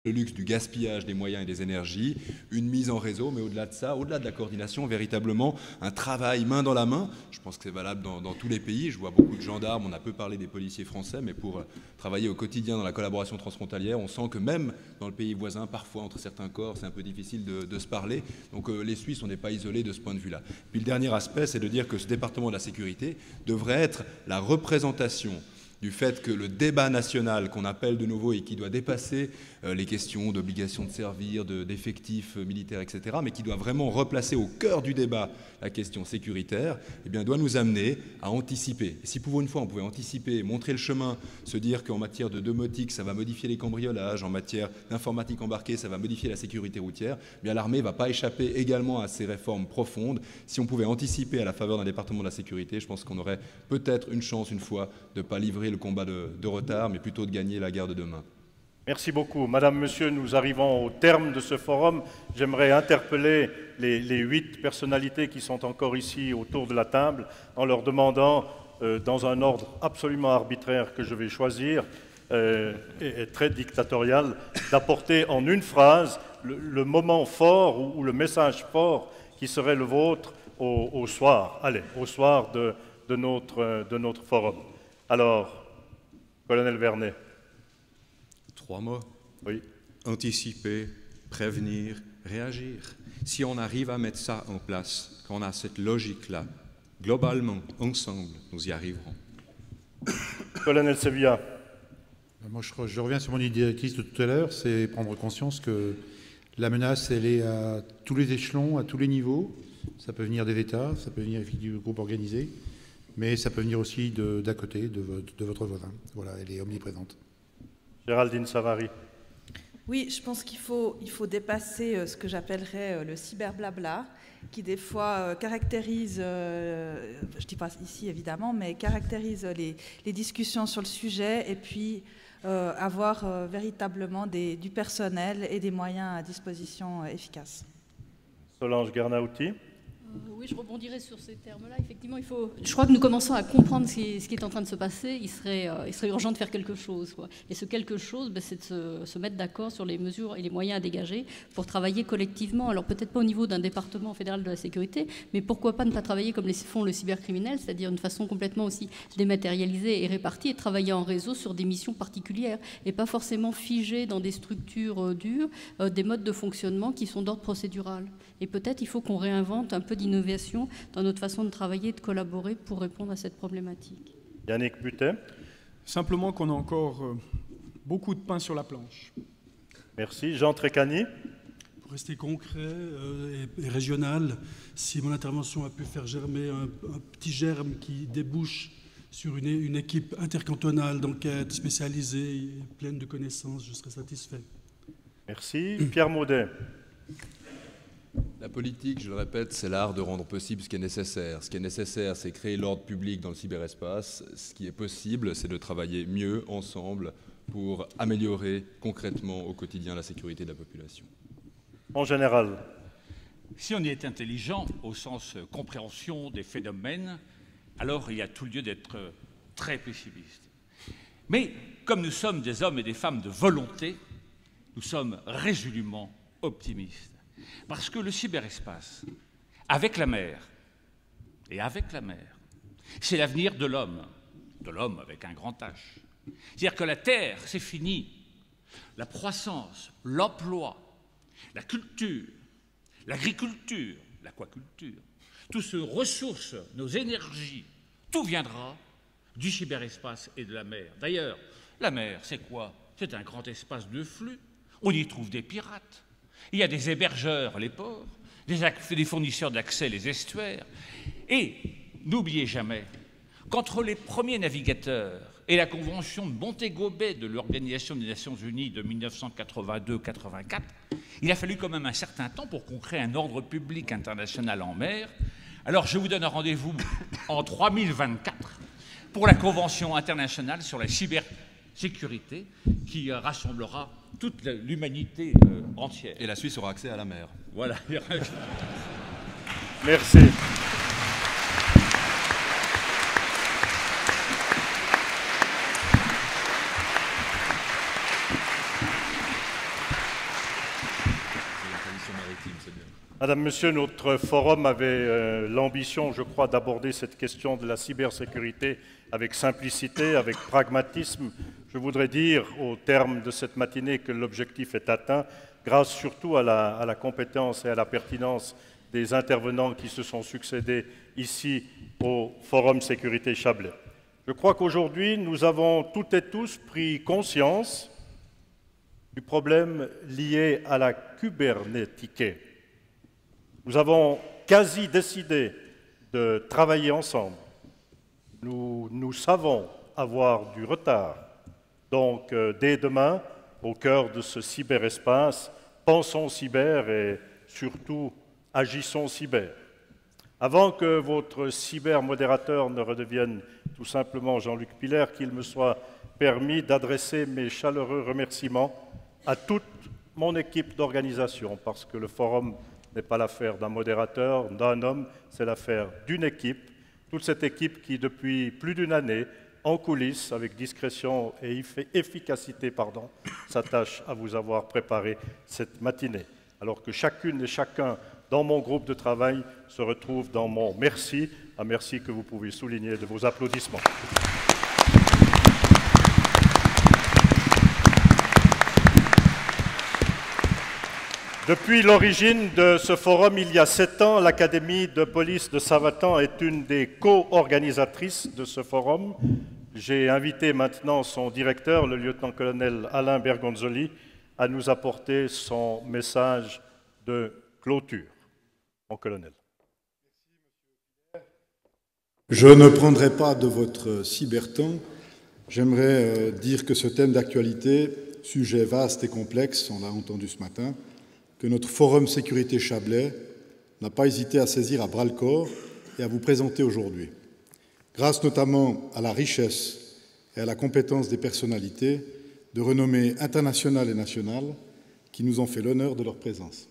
le luxe du gaspillage des moyens et des énergies, une mise en réseau, mais au-delà de ça, au-delà de la coordination, véritablement un travail main dans la main. Je pense que c'est valable dans tous les pays. Je vois beaucoup de gendarmes, on a peu parlé des policiers français, mais pour travailler au quotidien dans la collaboration transfrontalière, on sent que même dans le pays voisin, parfois entre certains corps, c'est un peu difficile de se parler. Donc les Suisses, on n'est pas isolés de ce point de vue-là. Puis le dernier aspect, c'est de dire que ce département de la sécurité devrait être la représentation du fait que le débat national qu'on appelle de nouveau et qui doit dépasser les questions d'obligation de servir, d'effectifs militaires, etc., mais qui doit vraiment replacer au cœur du débat la question sécuritaire, eh bien, doit nous amener à anticiper. Et si pour une fois on pouvait anticiper, montrer le chemin, se dire qu'en matière de domotique, ça va modifier les cambriolages, en matière d'informatique embarquée, ça va modifier la sécurité routière, eh bien l'armée ne va pas échapper également à ces réformes profondes. Si on pouvait anticiper à la faveur d'un département de la sécurité, je pense qu'on aurait peut-être une chance une fois de ne pas livrer le combat de retard, mais plutôt de gagner la guerre de demain. Merci beaucoup. Madame, Monsieur, nous arrivons au terme de ce forum. J'aimerais interpeller les 8 personnalités qui sont encore ici autour de la table en leur demandant, dans un ordre absolument arbitraire que je vais choisir, et très dictatorial, d'apporter en une phrase le moment fort ou le message fort qui serait le vôtre au soir. Allez, au soir de notre forum. Alors, Colonel Vernet. 3 mots. Oui. Anticiper, prévenir, réagir. Si on arrive à mettre ça en place, qu'on a cette logique-là, globalement, ensemble, nous y arriverons. Colonel Sevilla. Moi, je reviens sur mon idée directrice de tout à l'heure, c'est prendre conscience que la menace, elle est à tous les échelons, à tous les niveaux. Ça peut venir des États, ça peut venir du groupe organisé, mais ça peut venir aussi d'à côté, de votre voisin. Voilà, elle est omniprésente. Géraldine Savary. Oui, je pense qu'il faut dépasser ce que j'appellerais le cyberblabla, qui des fois caractérise, je ne dis pas ici évidemment, mais caractérise les discussions sur le sujet et puis avoir véritablement du personnel et des moyens à disposition efficaces. Solange Garnaouti. Oui, je rebondirai sur ces termes-là. Effectivement, je crois que nous commençons à comprendre ce qui est en train de se passer. Il serait urgent de faire quelque chose, quoi. Et ce quelque chose, c'est de se mettre d'accord sur les mesures et les moyens à dégager pour travailler collectivement. Alors peut-être pas au niveau d'un département fédéral de la sécurité, mais pourquoi pas ne pas travailler comme les font le cybercriminel, c'est-à-dire une façon complètement aussi dématérialisée et répartie, et travailler en réseau sur des missions particulières, et pas forcément figé dans des structures dures, des modes de fonctionnement qui sont d'ordre procédural. Et peut-être il faut qu'on réinvente un peu d'innovation dans notre façon de travailler et de collaborer pour répondre à cette problématique. Yannick Butet. Simplement qu'on a encore beaucoup de pain sur la planche. Merci. Jean Trécani. Pour rester concret et régional, si mon intervention a pu faire germer un petit germe qui débouche sur une équipe intercantonale d'enquête spécialisée et pleine de connaissances, je serai satisfait. Merci. Pierre Maudet. La politique, je le répète, c'est l'art de rendre possible ce qui est nécessaire. Ce qui est nécessaire, c'est créer l'ordre public dans le cyberespace. Ce qui est possible, c'est de travailler mieux ensemble pour améliorer concrètement au quotidien la sécurité de la population. En général. Si on est intelligent au sens compréhension des phénomènes, alors il y a tout lieu d'être très pessimiste. Mais comme nous sommes des hommes et des femmes de volonté, nous sommes résolument optimistes. Parce que le cyberespace, avec la mer, c'est l'avenir de l'homme avec un grand H. C'est-à-dire que la Terre, c'est fini. La croissance, l'emploi, la culture, l'agriculture, l'aquaculture, toutes ces ressources, nos énergies, tout viendra du cyberespace et de la mer. D'ailleurs, la mer, c'est quoi? C'est un grand espace de flux. On y trouve des pirates. Il y a des hébergeurs, les ports, des fournisseurs d'accès, les estuaires. Et n'oubliez jamais qu'entre les premiers navigateurs et la convention de Montego Bay de l'Organisation des Nations Unies de 1982-84, il a fallu quand même un certain temps pour qu'on crée un ordre public international en mer. Alors je vous donne un rendez-vous en 3024 pour la Convention internationale sur la cybersécurité qui rassemblera toute l'humanité entière. Et la Suisse aura accès à la mer. Voilà. Merci. Madame, Monsieur, notre forum avait l'ambition, je crois, d'aborder cette question de la cybersécurité avec simplicité, avec pragmatisme. Je voudrais dire, au terme de cette matinée, que l'objectif est atteint, grâce surtout à la compétence et à la pertinence des intervenants qui se sont succédés ici au Forum Sécurité Chablais. Je crois qu'aujourd'hui, nous avons toutes et tous pris conscience du problème lié à la cybernétique. Nous avons quasi décidé de travailler ensemble. Nous savons avoir du retard. Donc, dès demain, au cœur de ce cyberespace, pensons cyber et surtout agissons cyber. Avant que votre cybermodérateur ne redevienne tout simplement Jean-Luc Piller, qu'il me soit permis d'adresser mes chaleureux remerciements à toute mon équipe d'organisation, parce que le forum n'est pas l'affaire d'un modérateur, d'un homme, c'est l'affaire d'une équipe, toute cette équipe qui, depuis plus d'une année, en coulisses, avec discrétion et efficacité, s'attache à vous avoir préparé cette matinée. Alors que chacune et chacun dans mon groupe de travail se retrouve dans mon merci, un merci que vous pouvez souligner de vos applaudissements. Depuis l'origine de ce forum, il y a 7 ans, l'Académie de police de Saint-Vatan est une des co-organisatrices de ce forum. J'ai invité maintenant son directeur, le lieutenant-colonel Alain Bergonzoli, à nous apporter son message de clôture. Mon colonel. Je ne prendrai pas de votre cybertemps. J'aimerais dire que ce thème d'actualité, sujet vaste et complexe, on l'a entendu ce matin, que notre Forum Sécurité Chablais n'a pas hésité à saisir à bras-le-corps et à vous présenter aujourd'hui. Grâce notamment à la richesse et à la compétence des personnalités de renommée internationale et nationale qui nous ont fait l'honneur de leur présence.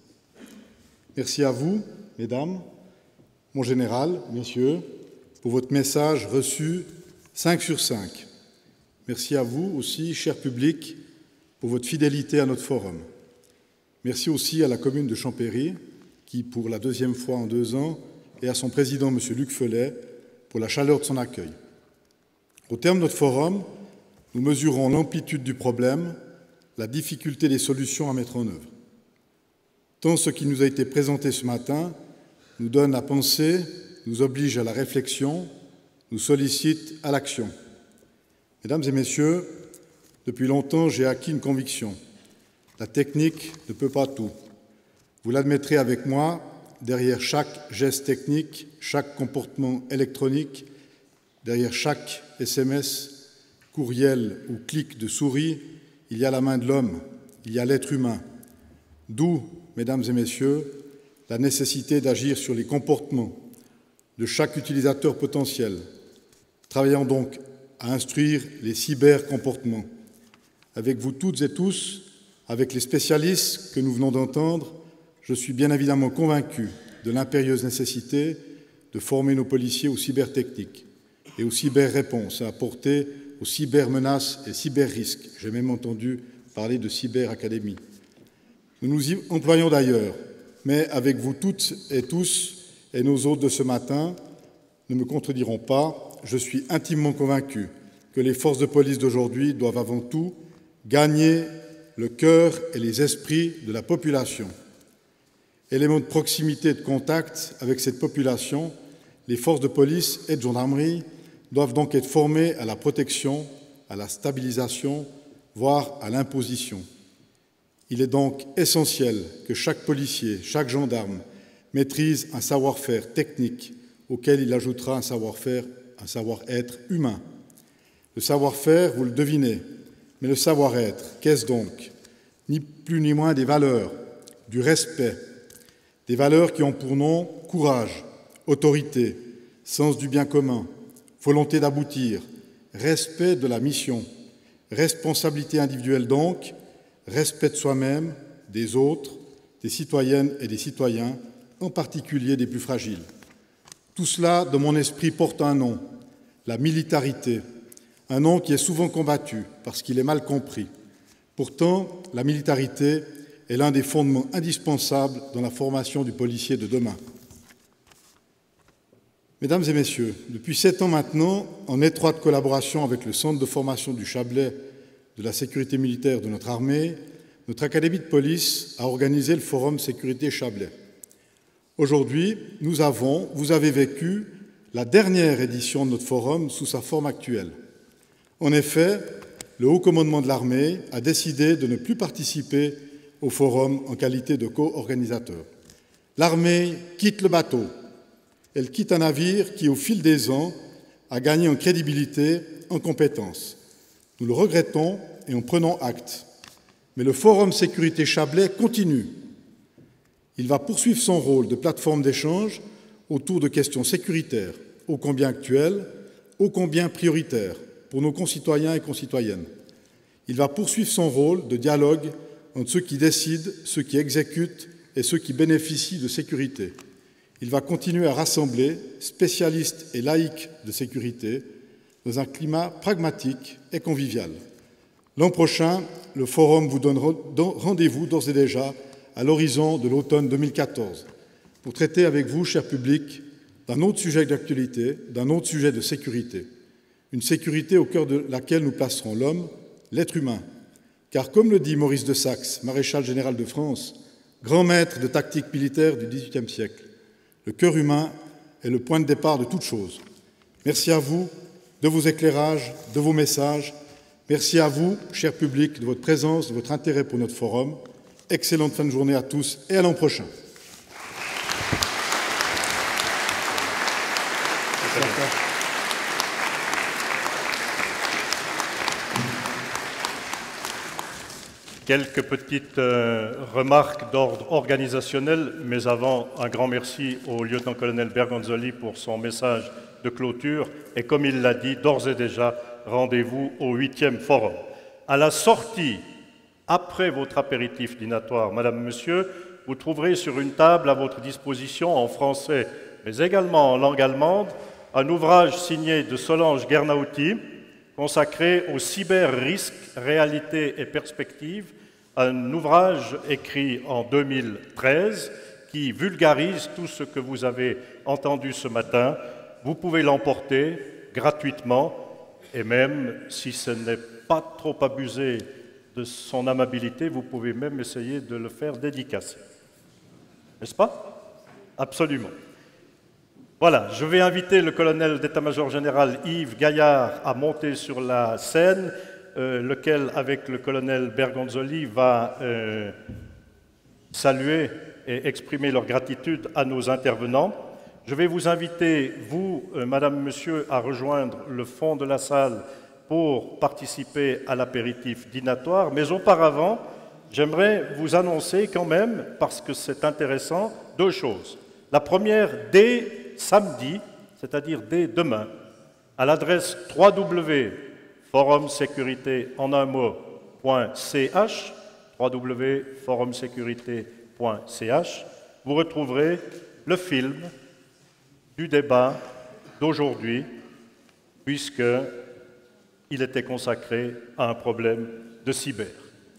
Merci à vous, mesdames, mon général, messieurs, pour votre message reçu 5 sur 5. Merci à vous aussi, cher public, pour votre fidélité à notre forum. Merci aussi à la commune de Champéry, qui, pour la 2e fois en 2 ans, et à son président, M. Luc Felet, pour la chaleur de son accueil. Au terme de notre forum, nous mesurons l'amplitude du problème, la difficulté des solutions à mettre en œuvre. Tant ce qui nous a été présenté ce matin nous donne à penser, nous oblige à la réflexion, nous sollicite à l'action. Mesdames et messieurs, depuis longtemps, j'ai acquis une conviction. La technique ne peut pas tout. Vous l'admettrez avec moi, derrière chaque geste technique, chaque comportement électronique, derrière chaque SMS, courriel ou clic de souris, il y a la main de l'homme, il y a l'être humain. D'où, mesdames et messieurs, la nécessité d'agir sur les comportements de chaque utilisateur potentiel. Travaillons donc à instruire les cybercomportements. Avec vous toutes et tous, avec les spécialistes que nous venons d'entendre, je suis bien évidemment convaincu de l'impérieuse nécessité de former nos policiers aux cybertechniques et aux cyberréponses à apporter aux cybermenaces et cyberrisques. J'ai même entendu parler de cyberacadémie. Nous nous y employons d'ailleurs, mais avec vous toutes et tous et nos hôtes de ce matin ne me contrediront pas, je suis intimement convaincu que les forces de police d'aujourd'hui doivent avant tout gagner le cœur et les esprits de la population. Éléments de proximité et de contact avec cette population, les forces de police et de gendarmerie doivent donc être formées à la protection, à la stabilisation, voire à l'imposition. Il est donc essentiel que chaque policier, chaque gendarme maîtrise un savoir-faire technique auquel il ajoutera un savoir-faire, un savoir-être humain. Le savoir-faire, vous le devinez, mais le savoir-être, qu'est-ce donc? Ni plus ni moins des valeurs, du respect, des valeurs qui ont pour nom courage, autorité, sens du bien commun, volonté d'aboutir, respect de la mission, responsabilité individuelle donc, respect de soi-même, des autres, des citoyennes et des citoyens, en particulier des plus fragiles. Tout cela, dans mon esprit, porte un nom, la militarité, un nom qui est souvent combattu parce qu'il est mal compris. Pourtant, la militarité est l'un des fondements indispensables dans la formation du policier de demain. Mesdames et messieurs, depuis 7 ans maintenant, en étroite collaboration avec le Centre de formation du Chablais de la sécurité militaire de notre armée, notre Académie de police a organisé le Forum Sécurité Chablais. Aujourd'hui, vous avez vécu la dernière édition de notre forum sous sa forme actuelle. En effet, le haut commandement de l'armée a décidé de ne plus participer au forum en qualité de co-organisateur. L'armée quitte le bateau. Elle quitte un navire qui, au fil des ans, a gagné en crédibilité, en compétences. Nous le regrettons et en prenons acte. Mais le Forum Sécurité Chablais continue. Il va poursuivre son rôle de plateforme d'échange autour de questions sécuritaires, ô combien actuelles, ô combien prioritaires pour nos concitoyens et concitoyennes. Il va poursuivre son rôle de dialogue entre ceux qui décident, ceux qui exécutent et ceux qui bénéficient de sécurité. Il va continuer à rassembler spécialistes et laïcs de sécurité dans un climat pragmatique et convivial. L'an prochain, le Forum vous donne rendez-vous d'ores et déjà à l'horizon de l'automne 2014 pour traiter avec vous, cher public, d'un autre sujet d'actualité, d'un autre sujet de sécurité. Une sécurité au cœur de laquelle nous placerons l'homme, l'être humain. Car comme le dit Maurice de Saxe, maréchal général de France, grand maître de tactique militaire du XVIIIe siècle, le cœur humain est le point de départ de toute chose. Merci à vous de vos éclairages, de vos messages. Merci à vous, cher public, de votre présence, de votre intérêt pour notre forum. Excellente fin de journée à tous et à l'an prochain. Quelques petites remarques d'ordre organisationnel, mais avant, un grand merci au lieutenant-colonel Bergonzoli pour son message de clôture. Et comme il l'a dit, d'ores et déjà, rendez-vous au 8e forum. À la sortie, après votre apéritif dînatoire, Madame, Monsieur, vous trouverez sur une table à votre disposition en français, mais également en langue allemande, un ouvrage signé de Solange Gernauty, consacré aux cyber-risques, réalités et perspectives, un ouvrage écrit en 2013 qui vulgarise tout ce que vous avez entendu ce matin. Vous pouvez l'emporter gratuitement et même, si ce n'est pas trop abusé de son amabilité, vous pouvez même essayer de le faire dédicacer. N'est-ce pas? Absolument. Voilà, je vais inviter le colonel d'état-major général Yves Gaillard à monter sur la scène, lequel, avec le colonel Bergonzoli, va saluer et exprimer leur gratitude à nos intervenants. Je vais vous inviter, vous, Madame, Monsieur, à rejoindre le fond de la salle pour participer à l'apéritif dînatoire. Mais auparavant, j'aimerais vous annoncer quand même, parce que c'est intéressant, 2 choses. La première, dès samedi, c'est-à-dire dès demain, à l'adresse www.forumsécurité en un mot.ch, www.forumsécurité.ch, vous retrouverez le film du débat d'aujourd'hui, puisqu'il était consacré à un problème de cyber.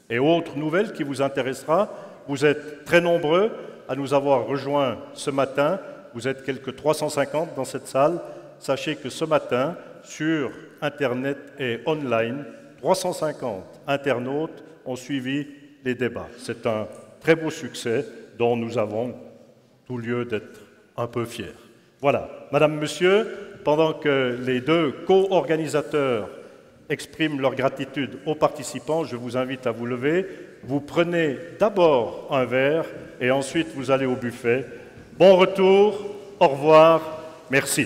Et autre nouvelle qui vous intéressera, vous êtes très nombreux à nous avoir rejoints ce matin. Vous êtes quelques 350 dans cette salle. Sachez que ce matin, sur Internet et online, 350 internautes ont suivi les débats. C'est un très beau succès dont nous avons tout lieu d'être un peu fiers. Voilà. Madame, Monsieur, pendant que les 2 co-organisateurs expriment leur gratitude aux participants, je vous invite à vous lever. Vous prenez d'abord un verre et ensuite vous allez au buffet. Bon retour, au revoir, merci.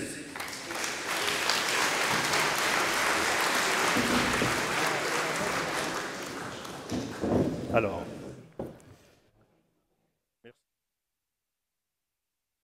Alors,